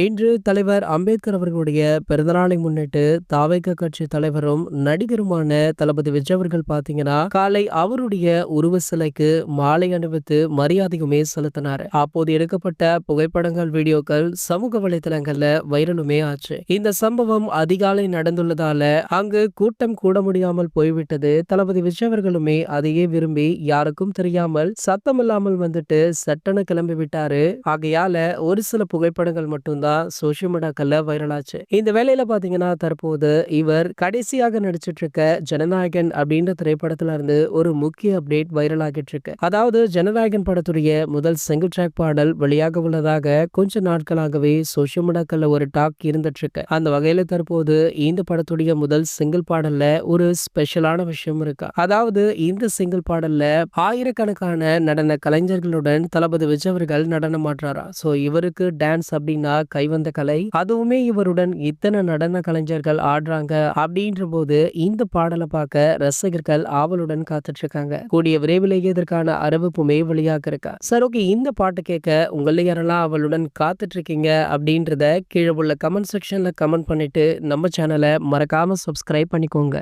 இன்று தலைவர் அம்பேத்கர் அவர்களுடைய பிறந்தநாளை முன்னிட்டு தாவேக கட்சி தலைவரும் நடிகருமான தளபதி விஜய் அவர்கள் பாத்தீங்கன்னா காலை அவருடைய உருவ சிலைக்கு மாலை அணிவித்து மரியாதையுமே செலுத்தினார். அப்போது எடுக்கப்பட்ட புகைப்படங்கள் வீடியோக்கள் சமூக வலைதளங்கள்ல வைரலுமே ஆச்சு. இந்த சம்பவம் அதிகாலை நடந்துள்ளதால அங்கு கூட்டம் கூட முடியாமல் போய்விட்டது. தளபதி விஜய் அவர்களுமே அதையே விரும்பி யாருக்கும் தெரியாமல் சத்தம் இல்லாமல் வந்துட்டு சட்டென கிளம்பி விட்டாரு. ஆகையால ஒரு சில புகைப்படங்கள் மட்டும்தான் சோசியல் மீடியாக்கள்ல வைரலாச்சு. இந்த வேலையில பாத்தீங்கன்னா தற்போது இவர் கடைசியாக நடிச்சிட்டு இருக்க ஜனநாயகன் அப்படின்ற திரைப்படத்துல இருந்து ஒரு முக்கிய அப்டேட் வைரல் ஆகிட்டு இருக்கு. அதாவது ஜனநாயகன் படத்துடைய முதல் சிங்கிள் ட்ராக் பாடல் வெளியாக உள்ளதாக கொஞ்ச நாட்களாகவே சோசியல் மீடியாக்கள்ல ஒரு டாக் இருந்துட்டு இருக்கு. அந்த வகையில தற்போது இந்த படத்துடைய முதல் சிங்கிள் பாடல்ல ஒரு ஸ்பெஷலான விஷயம் இருக்கு. அதாவது இந்த சிங்கிள் பாடல்ல ஆயிரக்கணக்கான நடன கலைஞர்களுடன் தளபதி விஜய் அவர்கள் நடனம் ஆடுறாரா. சோ இவருக்கு டான்ஸ் அப்படின்னா கைவந்த கலை, அதுவுமே இவருடன் இத்தனை நடன கலைஞர்கள் ஆடுறாங்க அப்படின்ற போது இந்த பாடலை பார்க்க ரசிகர்கள் ஆவலுடன் காத்துட்டு இருக்காங்க. கூடிய விரைவிலேயே இதற்கான அறிவிப்புமே வெளியாக இருக்கா. சரி, ஓகே, இந்த பாட்டு கேட்க உங்களை யாரெல்லாம் அவளுடன் காத்துட்டு இருக்கீங்க அப்படின்றத கீழே உள்ள கமெண்ட் செக்ஷன்ல கமெண்ட் பண்ணிட்டு நம்ம சேனலை மறக்காம சப்ஸ்கிரைப் பண்ணிக்கோங்க.